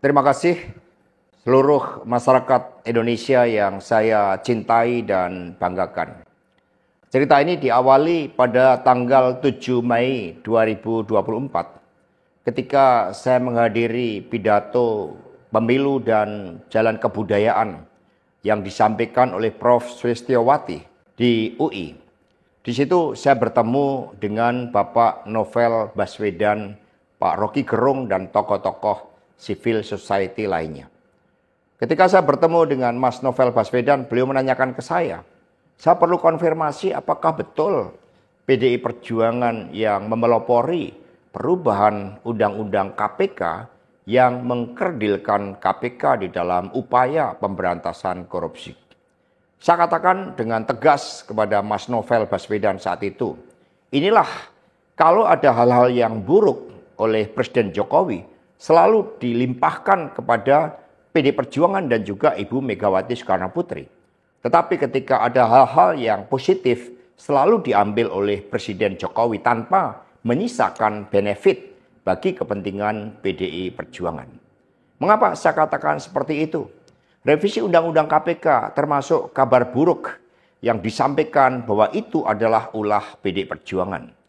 Terima kasih seluruh masyarakat Indonesia yang saya cintai dan banggakan. Cerita ini diawali pada tanggal 7 Mei 2024 ketika saya menghadiri pidato pemilu dan jalan kebudayaan yang disampaikan oleh Prof. Sulistyowati di UI. Di situ saya bertemu dengan Bapak Novel Baswedan, Pak Rocky Gerung, dan tokoh-tokoh civil society lainnya. Ketika saya bertemu dengan Mas Novel Baswedan, beliau menanyakan ke saya perlu konfirmasi apakah betul PDI Perjuangan yang memelopori perubahan Undang-Undang KPK yang mengkerdilkan KPK di dalam upaya pemberantasan korupsi. Saya katakan dengan tegas kepada Mas Novel Baswedan saat itu, inilah kalau ada hal-hal yang buruk oleh Presiden Jokowi, selalu dilimpahkan kepada PD Perjuangan dan juga Ibu Megawati Soekarno Putri. Tetapi ketika ada hal-hal yang positif, selalu diambil oleh Presiden Jokowi tanpa menyisakan benefit bagi kepentingan PDI Perjuangan. Mengapa saya katakan seperti itu? Revisi Undang-Undang KPK termasuk kabar buruk yang disampaikan bahwa itu adalah ulah PDI Perjuangan.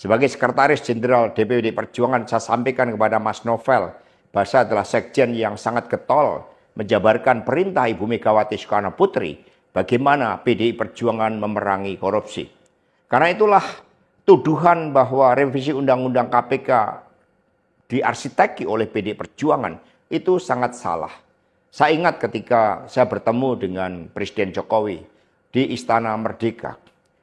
Sebagai Sekretaris Jenderal DPD Perjuangan, saya sampaikan kepada Mas Novel bahwa saya adalah sekjen yang sangat getol menjabarkan perintah Ibu Megawati Soekarno Putri bagaimana PDI Perjuangan memerangi korupsi. Karena itulah tuduhan bahwa revisi Undang-Undang KPK diarsiteki oleh PDI Perjuangan itu sangat salah. Saya ingat ketika saya bertemu dengan Presiden Jokowi di Istana Merdeka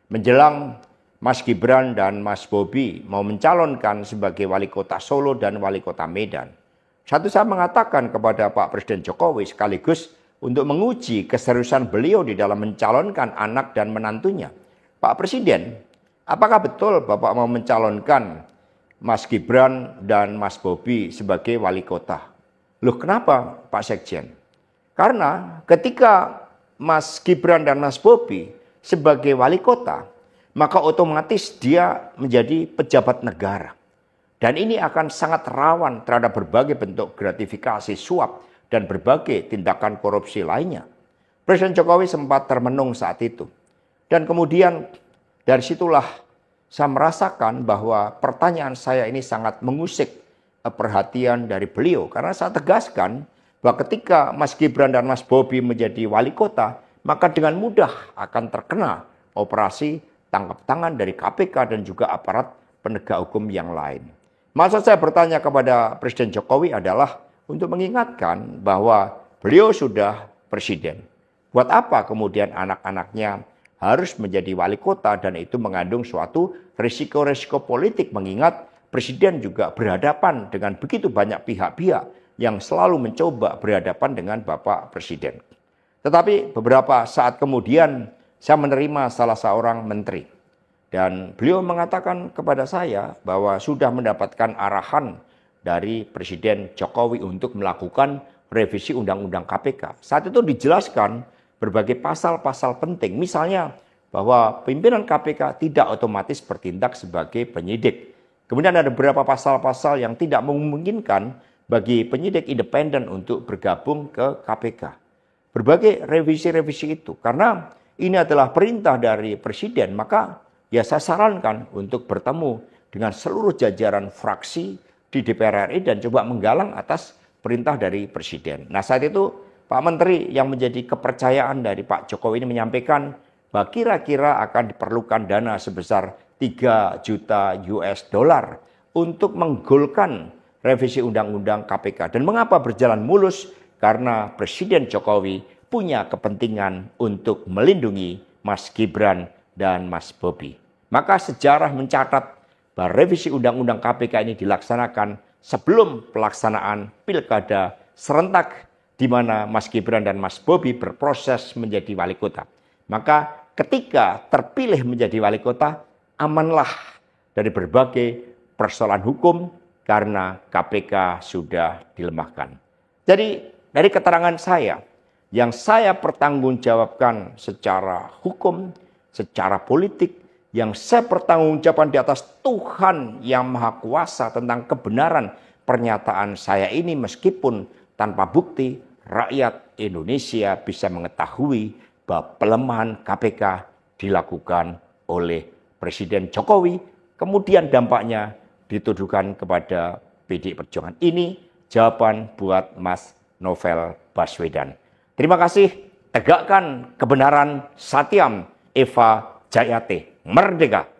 menjelang Mas Gibran dan Mas Bobi mau mencalonkan sebagai wali kota Solo dan wali kota Medan. Saya mengatakan kepada Pak Presiden Jokowi sekaligus untuk menguji keseriusan beliau di dalam mencalonkan anak dan menantunya. Pak Presiden, apakah betul Bapak mau mencalonkan Mas Gibran dan Mas Bobi sebagai wali kota? Loh, kenapa Pak Sekjen? Karena ketika Mas Gibran dan Mas Bobi sebagai wali kota, maka otomatis dia menjadi pejabat negara. Dan ini akan sangat rawan terhadap berbagai bentuk gratifikasi, suap, dan berbagai tindakan korupsi lainnya. Presiden Jokowi sempat termenung saat itu. Dan kemudian dari situlah saya merasakan bahwa pertanyaan saya ini sangat mengusik perhatian dari beliau. Karena saya tegaskan bahwa ketika Mas Gibran dan Mas Bobi menjadi wali kota, maka dengan mudah akan terkena operasi tangkap tangan dari KPK dan juga aparat penegak hukum yang lain. Maksud saya bertanya kepada Presiden Jokowi adalah untuk mengingatkan bahwa beliau sudah presiden. Buat apa kemudian anak-anaknya harus menjadi wali kota dan itu mengandung suatu risiko-risiko politik mengingat presiden juga berhadapan dengan begitu banyak pihak-pihak yang selalu mencoba berhadapan dengan Bapak Presiden. Tetapi beberapa saat kemudian saya menerima salah seorang menteri dan beliau mengatakan kepada saya bahwa sudah mendapatkan arahan dari Presiden Jokowi untuk melakukan revisi Undang-Undang KPK. Saat itu dijelaskan berbagai pasal-pasal penting, misalnya bahwa pimpinan KPK tidak otomatis bertindak sebagai penyidik. Kemudian ada beberapa pasal-pasal yang tidak memungkinkan bagi penyidik independen untuk bergabung ke KPK. Berbagai revisi-revisi itu karena ini adalah perintah dari Presiden, maka ya saya sarankan untuk bertemu dengan seluruh jajaran fraksi di DPR RI dan coba menggalang atas perintah dari Presiden. Nah saat itu Pak Menteri yang menjadi kepercayaan dari Pak Jokowi ini menyampaikan bahwa kira-kira akan diperlukan dana sebesar 3 juta US dollar untuk menggolkan revisi Undang-Undang KPK. Dan mengapa berjalan mulus? Karena Presiden Jokowi punya kepentingan untuk melindungi Mas Gibran dan Mas Bobi. Maka sejarah mencatat bahwa revisi Undang-Undang KPK ini dilaksanakan sebelum pelaksanaan pilkada serentak di mana Mas Gibran dan Mas Bobi berproses menjadi wali kota. Maka ketika terpilih menjadi wali kota, amanlah dari berbagai persoalan hukum karena KPK sudah dilemahkan. Jadi dari keterangan saya, yang saya pertanggungjawabkan secara hukum, secara politik, yang saya pertanggungjawabkan di atas Tuhan yang Maha Kuasa tentang kebenaran pernyataan saya ini meskipun tanpa bukti, rakyat Indonesia bisa mengetahui bahwa pelemahan KPK dilakukan oleh Presiden Jokowi, kemudian dampaknya dituduhkan kepada PDI Perjuangan. Ini jawaban buat Mas Novel Baswedan. Terima kasih, tegakkan kebenaran, Satyam Eva Jayate, merdeka!